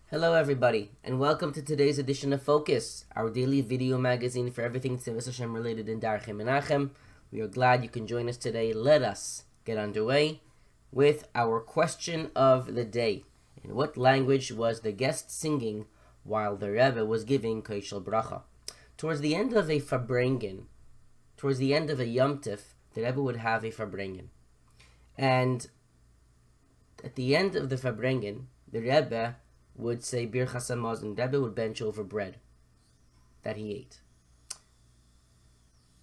Hello everybody, and welcome to today's edition of Focus, our daily video magazine for everything Tzivos Hashem related in Darchei Menachem. We are glad you can join us today. Let us get underway with our question of the day. In what language was the guest singing while the Rebbe was giving Koshel Bracha? Towards the end of a Farbrengen, towards the end of a Yom Tif, the Rebbe would have a Farbrengen. And at the end of the Farbrengen, the Rebbe would say Birchas Hamazon. Rebbe would bench over bread that he ate.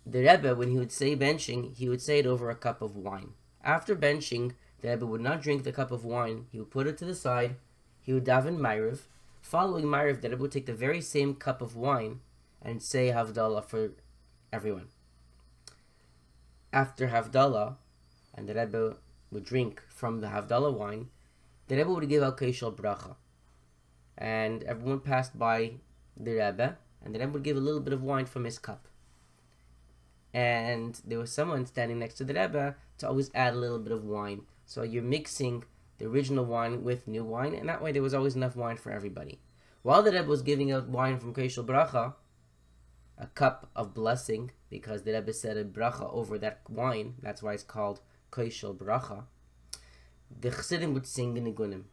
The Rebbe, when he would say benching, he would say it over a cup of wine. After benching, the Rebbe would not drink the cup of wine. He would put it to the side. He would daven Ma'ariv. Following Ma'ariv, the Rebbe would take the very same cup of wine and say Havdalah for everyone. After Havdalah, and the Rebbe would drink from the Havdalah wine, the Rebbe would give out Koshel Bracha. And everyone passed by the Rebbe, and the Rebbe would give a little bit of wine from his cup. And there was someone standing next to the Rebbe to always add a little bit of wine. So you're mixing the original wine with new wine, and that way there was always enough wine for everybody. While the Rebbe was giving out wine from Koshel Bracha, a cup of blessing, because the Rebbe said a bracha over that wine, that's why it's called Koshel Bracha, the Chassidim would sing the Nigunim.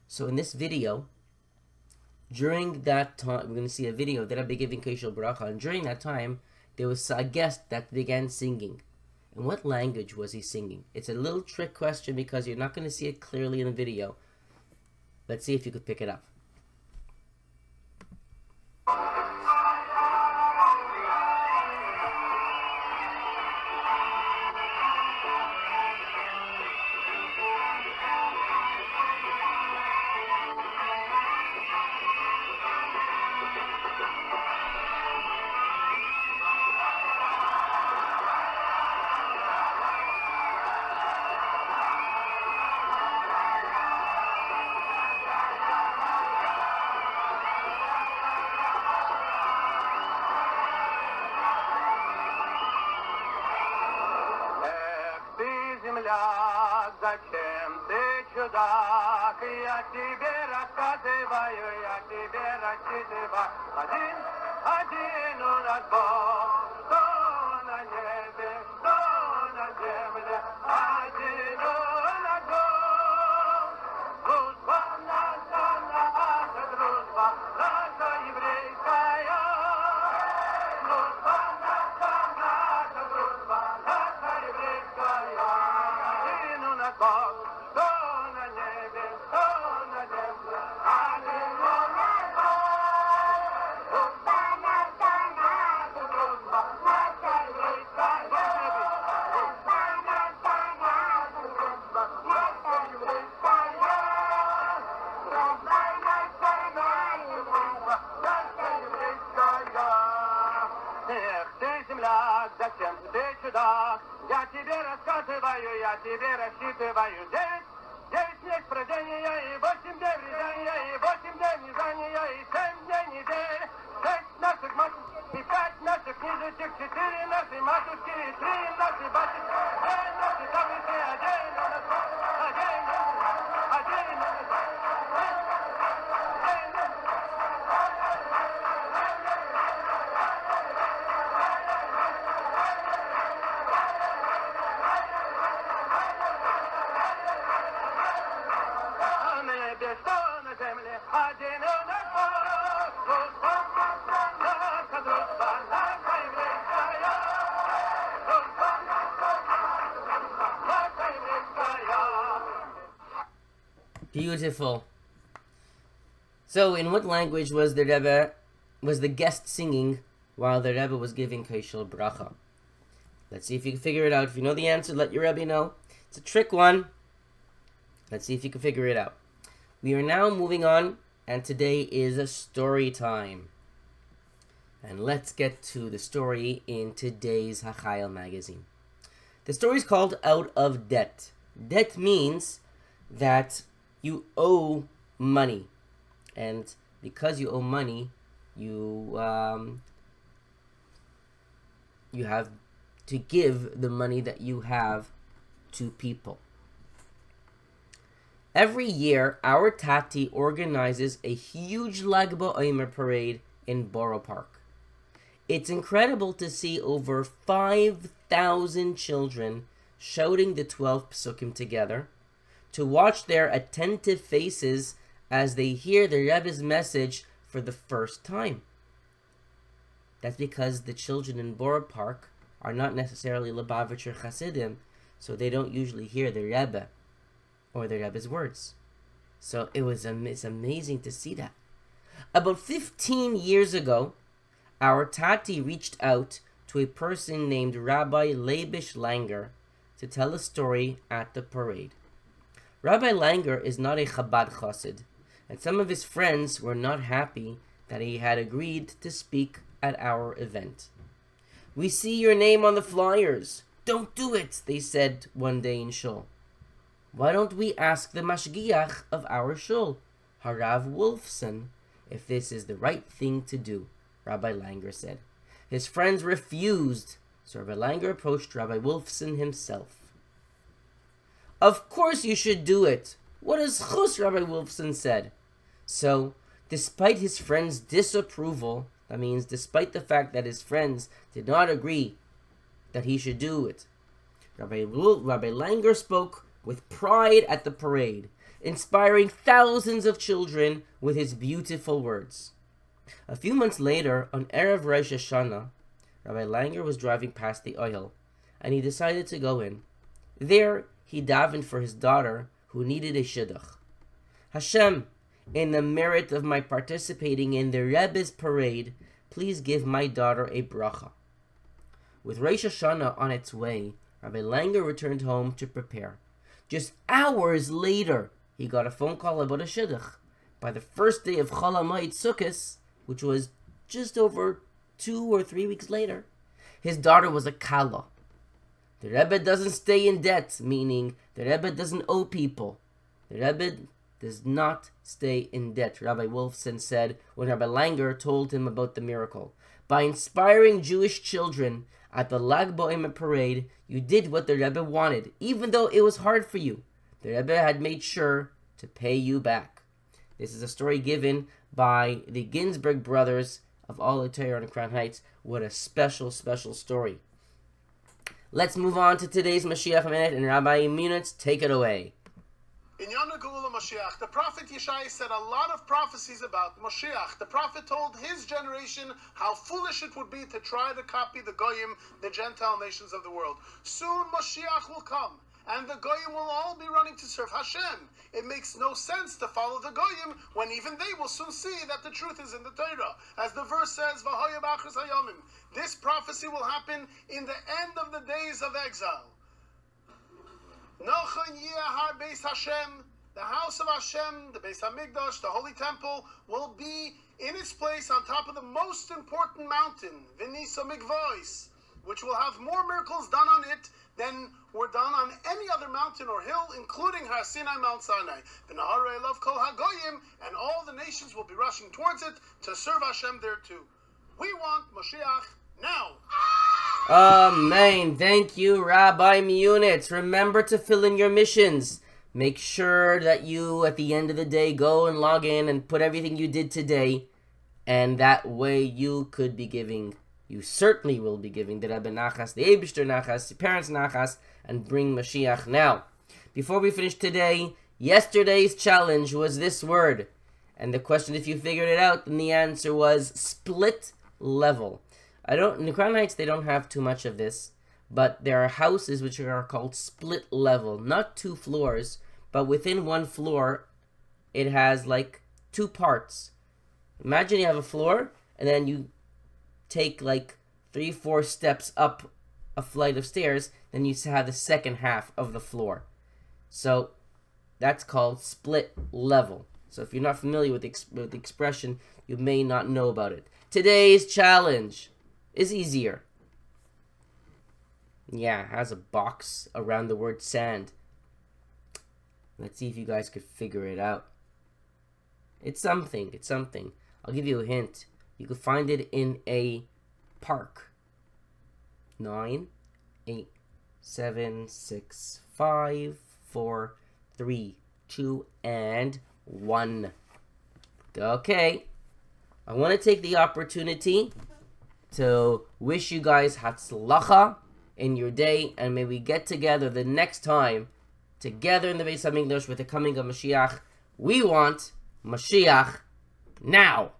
So in this video, during that time, we're going to see a video that I'll be giving Koshel Bracha, and during that time, there was a guest that began singing. In what language was he singing? It's a little trick question because you're not going to see it clearly in the video. Let's see if you could pick it up. Зачем ты чудак? Я тебе рассказываю, я тебе рассчитываю. Один у нас Бог, что на небе, что на земле. Один у нас Бог. Дружба наша дружба, наша еврейская. Дружба наша дружба, наша еврейская. Бог, что на небе, что на земле, один у нас Бог. Дружба наша дружба, наша еврейская. Дружба наша дружба, наша еврейская. Дружба наша еврейская. Эх, ты, земля, зачем ты чудак? Я тебе рассказываю, я тебе рассчитываю. Девять есть рождения, и 8 дней рождения, и 8 дней низания, и 7 дней недели. 6 наших матушек, и 5 наших книжечек, 4 наши матушки, и 3 наши батюшки, 2 наши таблицы, 1 у нас Бог, 1 у нас Бог, 1 у нас Бог. Beautiful. So, in what language was the guest singing while the Rebbe was giving Koshel Bracha? Let's see if you can figure it out. If you know the answer, let your Rebbe know. It's a trick one. Let's see if you can figure it out. We are now moving on, and today is a story time. And let's get to the story in today's Hachayil magazine. The story is called Out of Debt. Debt means that you owe money, and because you owe money, you have to give the money that you have to people. Every year, our Tati organizes a huge Lag BaOmer parade in Borough Park. It's incredible to see over 5,000 children shouting the 12 psukim together, to watch their attentive faces as they hear the Rebbe's message for the first time. That's because the children in Borough Park are not necessarily Lubavitcher Hasidim, so they don't usually hear the Rebbe or the Rebbe's words. So it's amazing to see that. About 15 years ago, our Tati reached out to a person named Rabbi Leibish Langer to tell a story at the parade. Rabbi Langer is not a Chabad Chassid, and some of his friends were not happy that he had agreed to speak at our event. "We see your name on the flyers. Don't do it," they said one day in shul. "Why don't we ask the mashgiach of our shul, Harav Wolfson, if this is the right thing to do?" Rabbi Langer said. His friends refused, so Rabbi Langer approached Rabbi Wolfson himself. "Of course you should do it. What is chus?" Rabbi Wolfson said. So, despite his friends' disapproval, that means despite the fact that his friends did not agree that he should do it, Rabbi Langer spoke with pride at the parade, inspiring thousands of children with his beautiful words. A few months later, on Erev Rosh Hashanah, Rabbi Langer was driving past the oil, and he decided to go in. There, he davened for his daughter, who needed a shidduch. "Hashem, in the merit of my participating in the Rebbe's parade, please give my daughter a bracha." With Rosh Hashanah on its way, Rabbi Langer returned home to prepare. Just hours later, he got a phone call about a shidduch. By the first day of Chol HaMoed Sukkos, which was just over 2 or 3 weeks later, his daughter was a kala. The Rebbe doesn't stay in debt, meaning the Rebbe doesn't owe people. The Rebbe does not stay in debt, Rabbi Wolfson said when Rabbi Langer told him about the miracle. By inspiring Jewish children at the Lag BaOmer parade, you did what the Rebbe wanted, even though it was hard for you. The Rebbe had made sure to pay you back. This is a story given by the Ginsburg brothers of All Torah on Crown Heights. What a special, special story. Let's move on to today's Mashiach Minute, and Rabbi Munitz, take it away. In Yana Geula Mashiach, the prophet Yeshaya said a lot of prophecies about Mashiach. The prophet told his generation how foolish it would be to try to copy the Goyim, the Gentile nations of the world. Soon Mashiach will come, and the Goyim will all be running to serve Hashem. It makes no sense to follow the Goyim when even they will soon see that the truth is in the Torah. As the verse says, V'hoya b'achris hayomim. This prophecy will happen in the end of the days of exile. Nochen Yehar Beis Hashem, the house of Hashem, the Beis Hamikdash, the Holy Temple, will be in its place on top of the most important mountain, Vinisa Mikvois, which will have more miracles done on it than were done on any other mountain or hill, including Har Sinai, Mount Sinai. The Naharei Love Kol HaGoyim, and all the nations will be rushing towards it to serve Hashem there too. We want Mashiach now. Amen. Thank you, Rabbi Munitz. Remember to fill in your missions. Make sure that you, at the end of the day, go and log in and put everything you did today. And that way you could be giving, you certainly will be giving the Rebbe Nachas, the Eibishter Nachas, the parents Nachas, and bring Mashiach now. Before we finish today, yesterday's challenge was this word. And the question, if you figured it out, then the answer was split level. In the Crown Heights, they don't have too much of this, but there are houses which are called split level, not 2 floors, but within 1 floor, it has like 2 parts. Imagine you have a floor, and then you take like 3-4 steps up a flight of stairs, then you have the second half of the floor. So that's called split level. So if you're not familiar with the expression, you may not know about it. Today's challenge is easier. Yeah, it has a box around the word sand. Let's see if you guys could figure it out. It's something. I'll give you a hint. You could find it in a park. 9, 8, 7, 6, 5, 4, 3, 2, and 1. Okay. I want to take the opportunity to wish you guys Hatzlacha in your day, and may we get together the next time, together in the Beis HaMikdash with the coming of Mashiach. We want Mashiach now.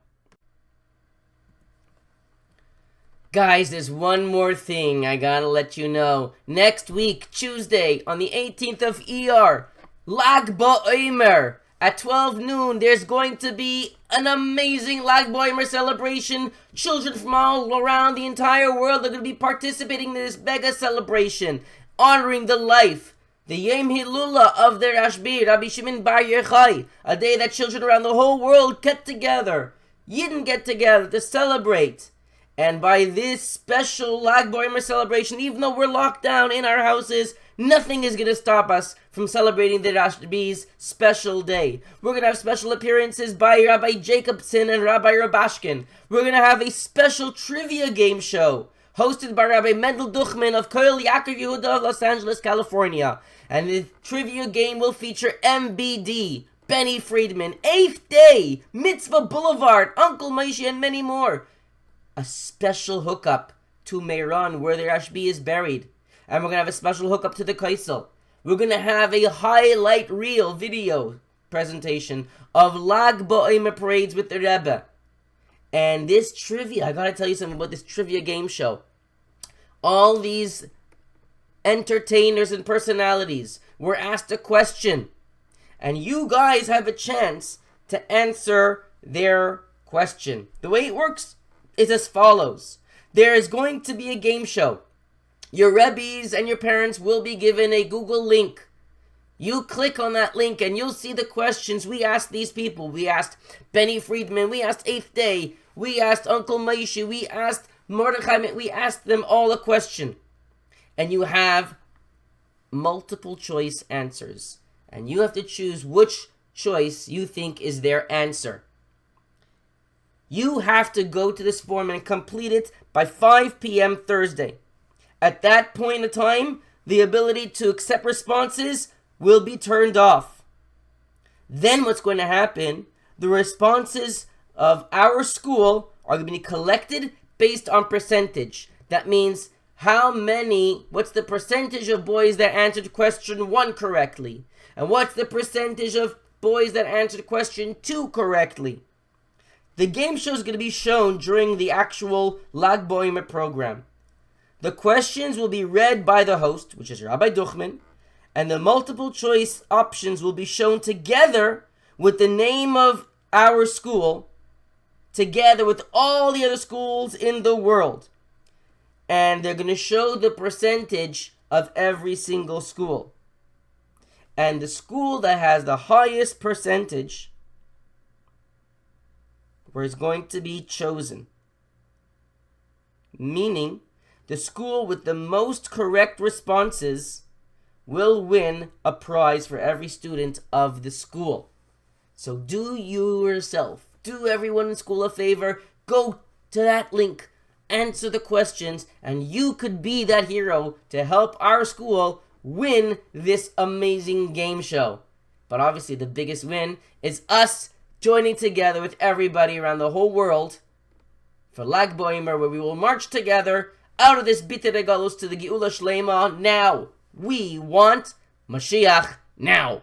Guys, there's one more thing I gotta let you know. Next week, Tuesday, on the 18th of Iyar, Lag BaOmer, at 12 noon, there's going to be an amazing Lag BaOmer celebration. Children from all around the entire world are going to be participating in this mega celebration, honoring the life, the Yom Hilula of their Rashbi, Rabbi Shimon Bar Yochai, a day that children around the whole world get together, Yidden get together to celebrate. And by this special Lag BaOmer celebration, even though we're locked down in our houses, nothing is going to stop us from celebrating the Rashbi's special day. We're going to have special appearances by Rabbi Jacobson and Rabbi Rabashkin. We're going to have a special trivia game show hosted by Rabbi Mendel Duchman of Koil Yaakov Yehuda of Los Angeles, California. And the trivia game will feature MBD, Benny Friedman, 8th Day, Mitzvah Boulevard, Uncle Moshe, and many more. A special hookup to Meiran, where the Rashbi is buried. And we're going to have a special hookup to the Kaisel. We're going to have a highlight reel video presentation of Lag BaOmer parades with the Rebbe. And this trivia, I got to tell you something about this trivia game show. All these entertainers and personalities were asked a question. And you guys have a chance to answer their question. The way it works is as follows. There is going to be a game show. Your Rebbes and your parents will be given a Google link. You click on that link and you'll see the questions we asked these people. We asked Benny Friedman, we asked 8th Day, we asked Uncle Moshe, we asked Mordechai, we asked them all a question. And you have multiple choice answers. And you have to choose which choice you think is their answer. You have to go to this form and complete it by 5 p.m. Thursday. At that point in time, the ability to accept responses will be turned off. Then what's going to happen, the responses of our school are going to be collected based on percentage. That means what's the percentage of boys that answered question 1 correctly? And what's the percentage of boys that answered question 2 correctly? The game show is going to be shown during the actual Lag BaOmer program. The questions will be read by the host, which is Rabbi Duchman, and the multiple choice options will be shown together with the name of our school, together with all the other schools in the world. And they're going to show the percentage of every single school. And the school that has the highest percentage is going to be chosen. Meaning, the school with the most correct responses will win a prize for every student of the school. So do everyone in school a favor, go to that link, answer the questions, and you could be that hero to help our school win this amazing game show. But obviously the biggest win is us joining together with everybody around the whole world for Lag BaOmer, where we will march together out of this Biter Regalos to the Geula Shlema now. We want Mashiach now.